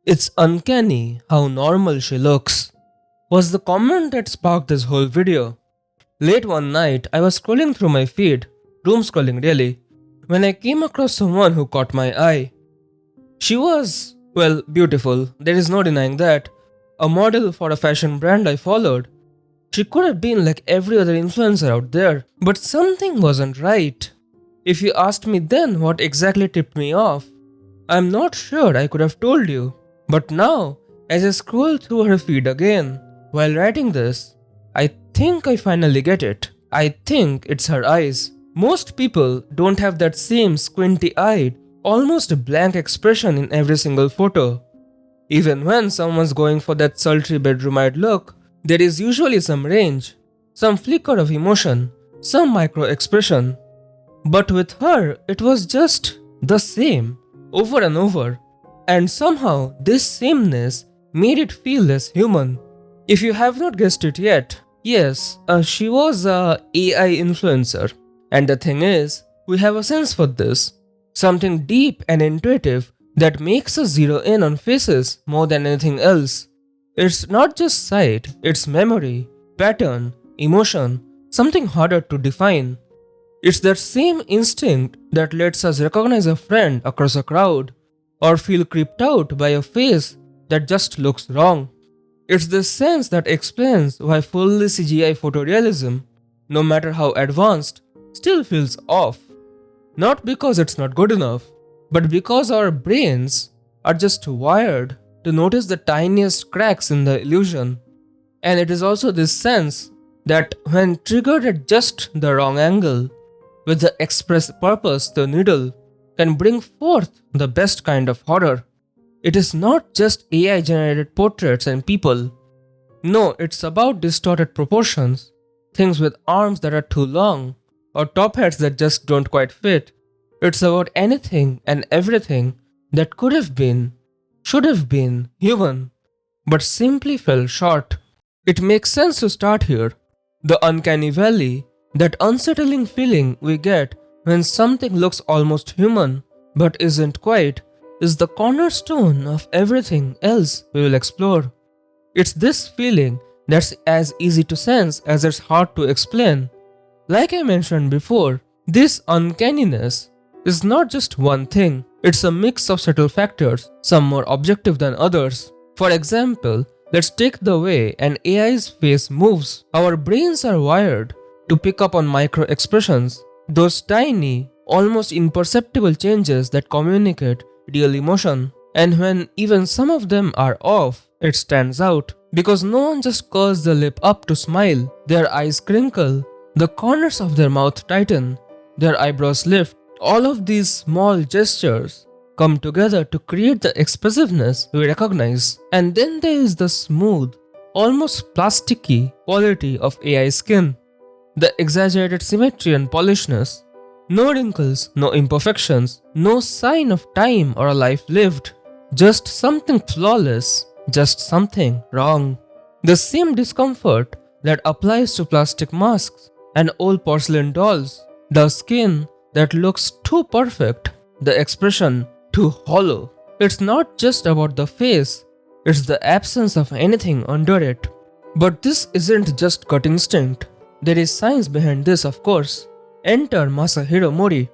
It's uncanny how normal she looks, was the comment that sparked this whole video. Late one night, I was scrolling through my feed, doom scrolling really, when I came across someone who caught my eye. She was, well, beautiful, there is no denying that, a model for a fashion brand I followed. She could have been like every other influencer out there, but something wasn't right. If you asked me then what exactly tipped me off, I'm not sure I could have told you. But now, as I scroll through her feed again, while writing this, I think I finally get it. I think it's her eyes. Most people don't have that same squinty eyed, almost blank expression in every single photo. Even when someone's going for that sultry bedroom eyed look, there is usually some range, some flicker of emotion, some micro expression. But with her, it was just the same, over and over. And somehow, this sameness made it feel less human. If you have not guessed it yet, yes, she was a AI influencer. And the thing is, we have a sense for this. Something deep and intuitive that makes us zero in on faces more than anything else. It's not just sight, it's memory, pattern, emotion, something harder to define. It's that same instinct that lets us recognize a friend across a crowd, or feel creeped out by a face that just looks wrong. It's this sense that explains why fully CGI photorealism, no matter how advanced, still feels off. Not because it's not good enough, but because our brains are just wired to notice the tiniest cracks in the illusion. And it is also this sense that when triggered at just the wrong angle, with the express purpose the needle, can bring forth the best kind of horror. It is not just AI generated portraits and people. No, it's about distorted proportions, things with arms that are too long, or top hats that just don't quite fit. It's about anything and everything that could have been, should have been human, but simply fell short. It makes sense to start here. The uncanny valley, that unsettling feeling we get when something looks almost human but isn't quite, is the cornerstone of everything else we will explore. It's this feeling that's as easy to sense as it's hard to explain. Like I mentioned before, this uncanniness is not just one thing, it's a mix of subtle factors, some more objective than others. For example, let's take the way an AI's face moves. Our brains are wired to pick up on micro expressions, those tiny, almost imperceptible changes that communicate real emotion. And when even some of them are off, it stands out. Because no one just curls the lip up to smile, their eyes crinkle, the corners of their mouth tighten, their eyebrows lift. All of these small gestures come together to create the expressiveness we recognize. And then there is the smooth, almost plasticky quality of AI skin. The exaggerated symmetry and polishness. No wrinkles, no imperfections, no sign of time or a life lived. Just something flawless, just something wrong. The same discomfort that applies to plastic masks and old porcelain dolls. The skin that looks too perfect, the expression too hollow. It's not just about the face, it's the absence of anything under it. But this isn't just gut instinct. There is science behind this, of course. Enter Masahiro Mori.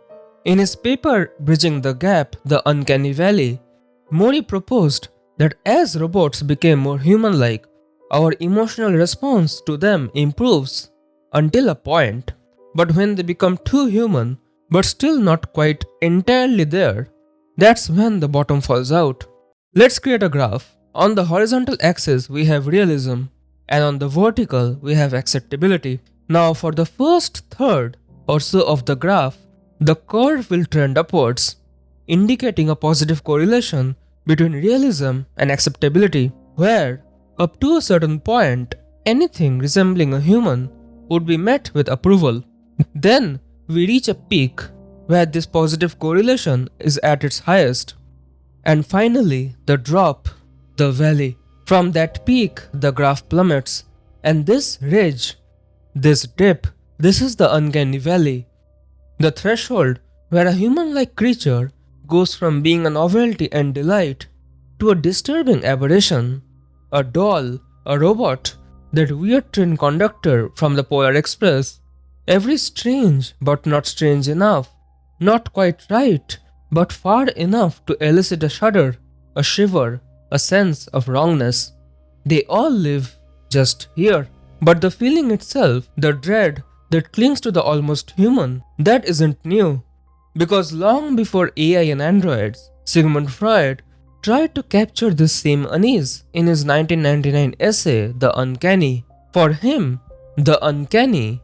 In his paper Bridging the Gap, The Uncanny Valley, Mori proposed that as robots became more human-like, our emotional response to them improves until a point. But when they become too human, but still not quite entirely there, that's when the bottom falls out. Let's create a graph. On the horizontal axis we have realism, and on the vertical we have acceptability. Now for the first third or so of the graph, the curve will trend upwards, indicating a positive correlation between realism and acceptability, where, up to a certain point, anything resembling a human would be met with approval. Then we reach a peak where this positive correlation is at its highest. And finally, the drop, the valley. From that peak, the graph plummets, and this ridge, this dip, this is the uncanny valley. The threshold where a human-like creature goes from being a novelty and delight to a disturbing aberration, a doll, a robot, that weird train conductor from the Polar Express. Every strange but not strange enough, not quite right, but far enough to elicit a shudder, a shiver, a sense of wrongness. They all live just here. But the feeling itself, the dread that clings to the almost human, that isn't new. Because long before AI and androids, Sigmund Freud tried to capture this same unease in his 1999 essay, The Uncanny. For him, the uncanny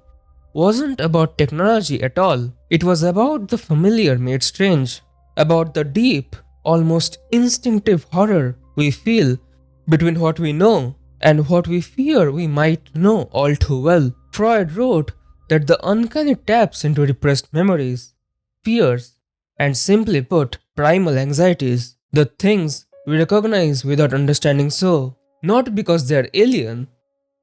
wasn't about technology at all. It was about the familiar made strange, about the deep, almost instinctive horror we feel between what we know and what we fear we might know all too well. Freud wrote that the uncanny taps into repressed memories, fears, and simply put, primal anxieties, the things we recognize without understanding so, not because they are alien,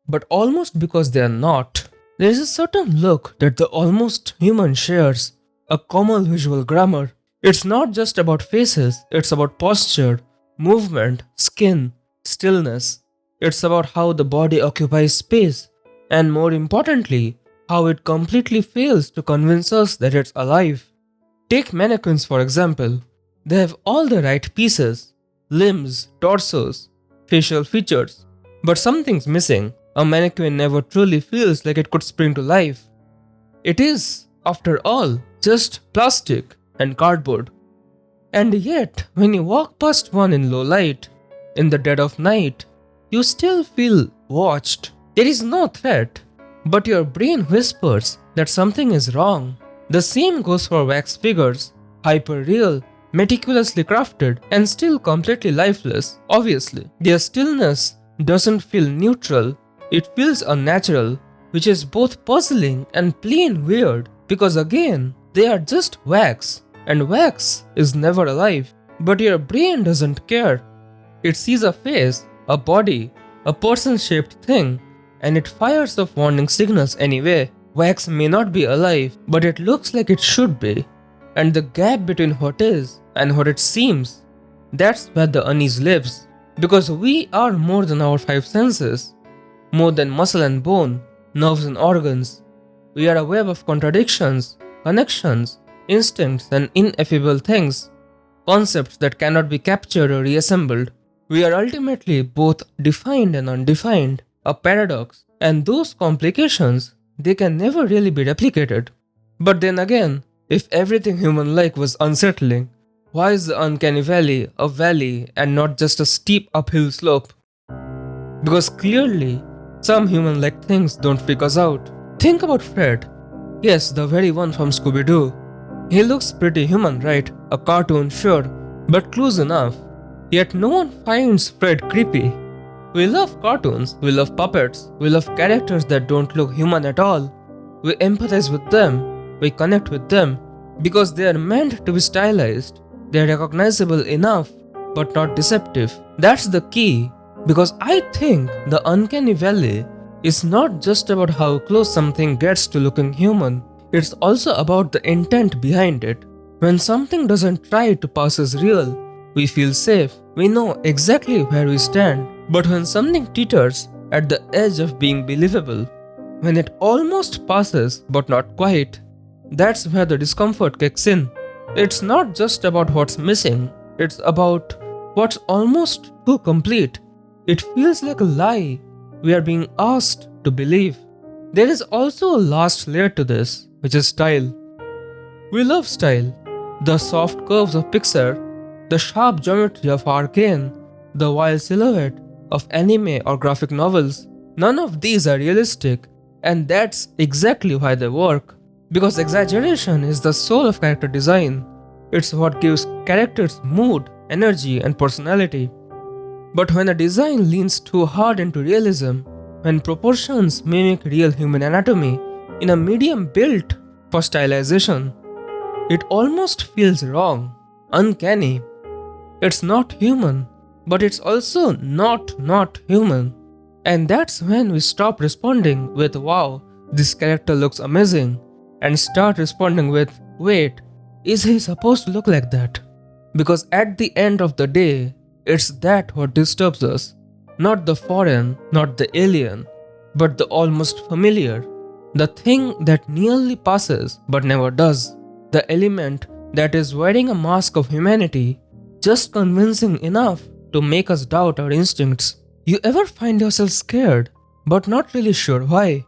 but almost because they are not. There is a certain look that the almost human shares, a common visual grammar. It's not just about faces, it's about posture, movement, skin, stillness. It's about how the body occupies space, and more importantly, how it completely fails to convince us that it's alive. Take mannequins for example. They have all the right pieces, limbs, torsos, facial features, but something's missing. A mannequin never truly feels like it could spring to life. It is, after all, just plastic and cardboard. And yet, when you walk past one in low light, in the dead of night, you still feel watched. There is no threat, but your brain whispers that something is wrong. The same goes for wax figures, hyper real, meticulously crafted, and still completely lifeless. Obviously, their stillness doesn't feel neutral, it feels unnatural, which is both puzzling and plain weird because again, they are just wax, and wax is never alive. But your brain doesn't care. It sees a face, a body, a person-shaped thing, and it fires off warning signals anyway. Wax may not be alive, but it looks like it should be. And the gap between what is and what it seems, that's where the unease lives. Because we are more than our five senses, more than muscle and bone, nerves and organs. We are a web of contradictions, connections, instincts, and ineffable things, concepts that cannot be captured or reassembled. We are ultimately both defined and undefined, a paradox, and those complications, they can never really be replicated. But then again, if everything human-like was unsettling, why is the uncanny valley a valley and not just a steep uphill slope? Because clearly, some human-like things don't freak us out. Think about Fred. Yes, the very one from Scooby-Doo. He looks pretty human, right? A cartoon, sure, but close enough. Yet no one finds Fred creepy. We love cartoons, we love puppets, we love characters that don't look human at all. We empathize with them, we connect with them, because they are meant to be stylized. They are recognizable enough, but not deceptive. That's the key. Because I think the uncanny valley is not just about how close something gets to looking human, it's also about the intent behind it. When something doesn't try to pass as real, we feel safe, we know exactly where we stand. But when something teeters at the edge of being believable, when it almost passes but not quite, that's where the discomfort kicks in. It's not just about what's missing, it's about what's almost too complete. It feels like a lie we are being asked to believe. There is also a last layer to this, which is style. We love style. The soft curves of Pixar, the sharp geometry of Arcane, the wild silhouette of anime or graphic novels. None of these are realistic, and that's exactly why they work. Because exaggeration is the soul of character design. It's what gives characters mood, energy, and personality. But when a design leans too hard into realism, when proportions mimic real human anatomy in a medium built for stylization, it almost feels wrong, uncanny. It's not human, but it's also not human. And that's when we stop responding with wow, this character looks amazing, and start responding with wait, is he supposed to look like that? Because at the end of the day, It's that what disturbs us. Not the foreign, not the alien, but the almost familiar. The thing that nearly passes but never does. The element that is wearing a mask of humanity, just convincing enough to make us doubt our instincts. You ever find yourself scared, but not really sure why?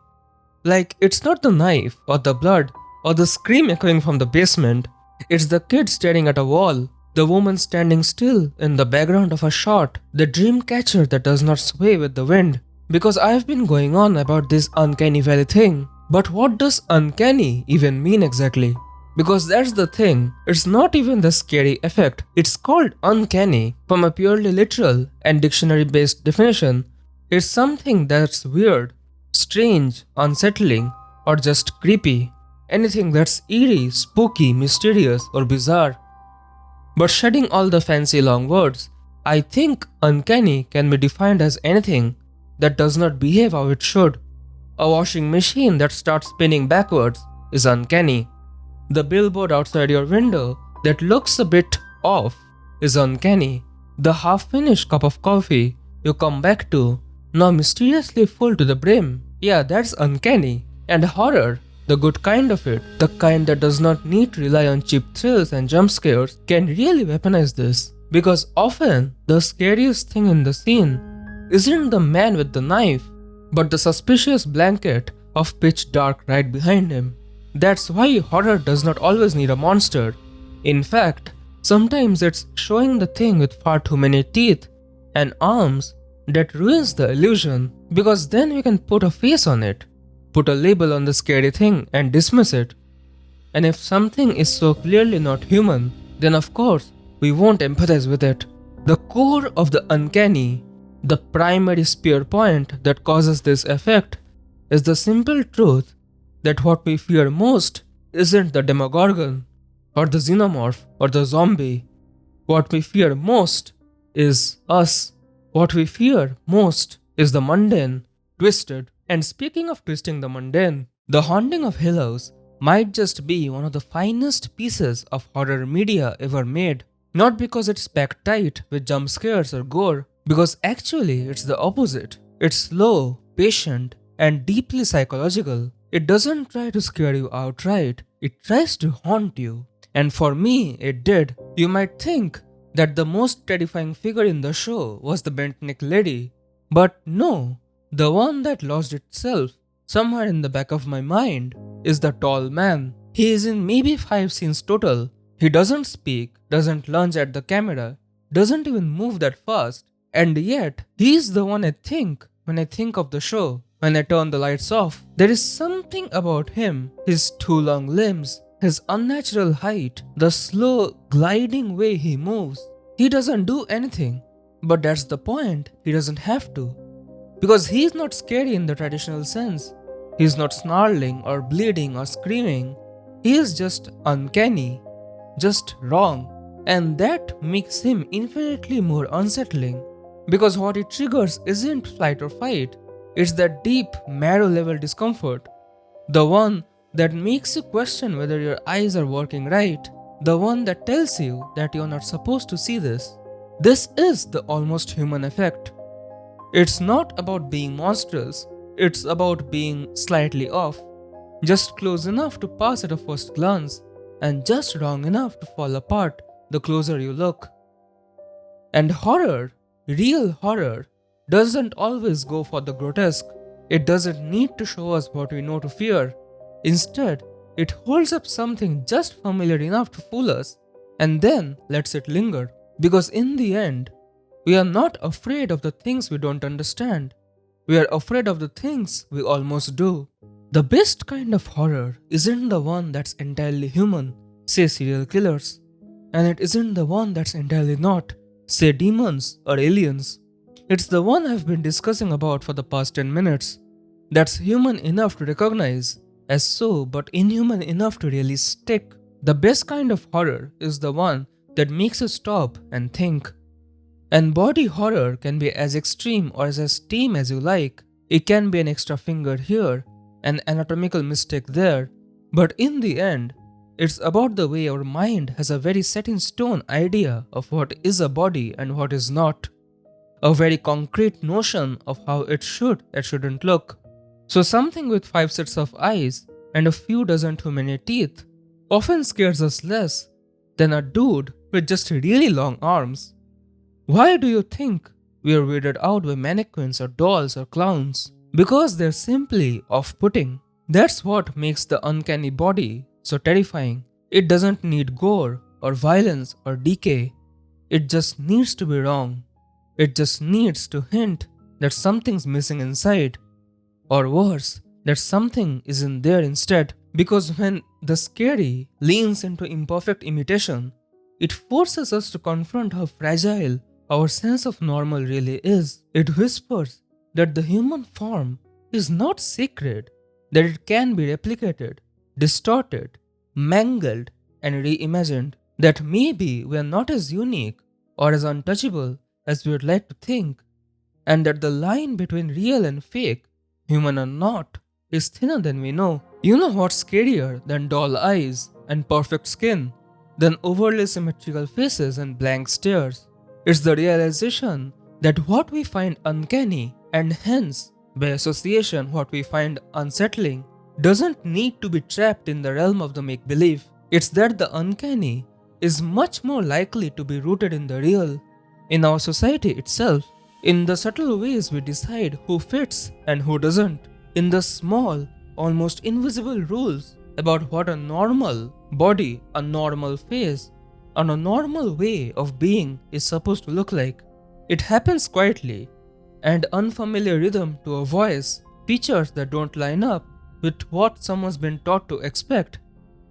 Like, it's not the knife, or the blood, or the scream echoing from the basement. It's the kid staring at a wall, the woman standing still in the background of a shot, the dream catcher that does not sway with the wind. Because I've been going on about this uncanny valley thing. But what does uncanny even mean exactly? Because that's the thing, it's not even the scary effect. It's called uncanny from a purely literal and dictionary based definition. It's something that's weird, strange, unsettling, or just creepy. Anything that's eerie, spooky, mysterious, or bizarre. But shedding all the fancy long words, I think uncanny can be defined as anything that does not behave how it should. A washing machine that starts spinning backwards is uncanny. The billboard outside your window that looks a bit off is uncanny. The half-finished cup of coffee you come back to, now mysteriously full to the brim, yeah, that's uncanny. And horror, the good kind of it, the kind that does not need to rely on cheap thrills and jump scares, can really weaponize this. Because often, the scariest thing in the scene isn't the man with the knife, but the suspicious blanket of pitch dark right behind him. That's why horror does not always need a monster. In fact, sometimes it's showing the thing with far too many teeth and arms that ruins the illusion, because then we can put a face on it, put a label on the scary thing and dismiss it. And if something is so clearly not human, then of course we won't empathize with it. The core of the uncanny, the primary spear point that causes this effect, is the simple truth that what we fear most isn't the Demogorgon, or the Xenomorph, or the zombie. What we fear most is us. What we fear most is the mundane, twisted. And speaking of twisting the mundane, The Haunting of Hill House might just be one of the finest pieces of horror media ever made. Not because it's packed tight with jump scares or gore, because actually it's the opposite. It's slow, patient, and deeply psychological. It doesn't try to scare you outright, it tries to haunt you. And for me, it did. You might think that the most terrifying figure in the show was the bent neck lady. But no, the one that lost itself somewhere in the back of my mind is the tall man. He is in maybe 5 scenes total. He doesn't speak, doesn't lunge at the camera, doesn't even move that fast. And yet, he's the one I think when I think of the show. When I turn the lights off, there is something about him, his 2 long limbs, his unnatural height, the slow, gliding way he moves. He doesn't do anything, but that's the point, he doesn't have to. Because he's not scary in the traditional sense. He's not snarling or bleeding or screaming. He is just uncanny, just wrong. And that makes him infinitely more unsettling. Because what it triggers isn't flight or fight, it's that deep, marrow-level discomfort. The one that makes you question whether your eyes are working right. The one that tells you that you're not supposed to see this. This is the almost human effect. It's not about being monstrous, it's about being slightly off. Just close enough to pass at a first glance, and just wrong enough to fall apart the closer you look. And horror, real horror, doesn't always go for the grotesque. It doesn't need to show us what we know to fear. Instead, it holds up something just familiar enough to fool us, and then lets it linger. Because in the end, we are not afraid of the things we don't understand. We are afraid of the things we almost do. The best kind of horror isn't the one that's entirely human, say serial killers. And it isn't the one that's entirely not, say demons or aliens. It's the one I've been discussing about for the past 10 minutes. That's human enough to recognize as so, but inhuman enough to really stick. The best kind of horror is the one that makes you stop and think. And body horror can be as extreme or as tame as you like. It can be an extra finger here, an anatomical mistake there, but in the end, It's about the way our mind has a very set in stone idea of what is a body and what is not. A very concrete notion of how it should and shouldn't look. So something with 5 sets of eyes and a few dozen too many teeth often scares us less than a dude with just really long arms. Why do you think we are weirded out by mannequins or dolls or clowns? Because they're simply off-putting. That's what makes the uncanny body so terrifying. It doesn't need gore or violence or decay. It just needs to be wrong. It just needs to hint that something's missing inside. Or worse, that something isn't there instead. Because when the scary leans into imperfect imitation, it forces us to confront how fragile our sense of normal really is. It whispers that the human form is not sacred, that it can be replicated, distorted, mangled, and reimagined. That maybe we are not as unique or as untouchable as we would like to think, and that the line between real and fake, human or not, is thinner than we know. You know what's scarier than doll eyes and perfect skin, than overly symmetrical faces and blank stares? It's the realization that what we find uncanny, and hence, by association, what we find unsettling, doesn't need to be trapped in the realm of the make-believe. It's that the uncanny is much more likely to be rooted in the real, in our society itself, in the subtle ways we decide who fits and who doesn't, in the small, almost invisible rules about what a normal body, a normal face, and a normal way of being is supposed to look like. It happens quietly, and unfamiliar rhythm to a voice, features that don't line up with what someone's been taught to expect,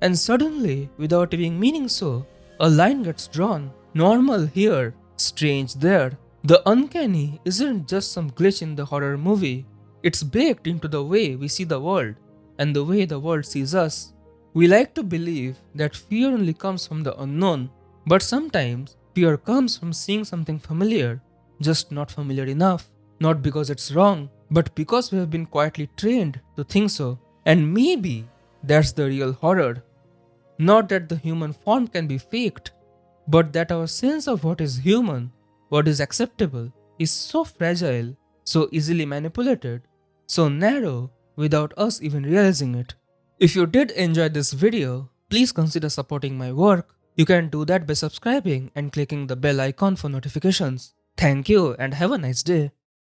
and suddenly, without even meaning so, a line gets drawn. Normal here, strange there. The uncanny isn't just some glitch in the horror movie. It's baked into the way we see the world and the way the world sees us. We like to believe that fear only comes from the unknown, but sometimes fear comes from seeing something familiar, just not familiar enough. Not because it's wrong, but because we have been quietly trained to think so. And maybe that's the real horror. Not that the human form can be faked, but that our sense of what is human, what is acceptable, is so fragile, so easily manipulated, so narrow without us even realizing it. If you did enjoy this video, please consider supporting my work. You can do that by subscribing and clicking the bell icon for notifications. Thank you and have a nice day.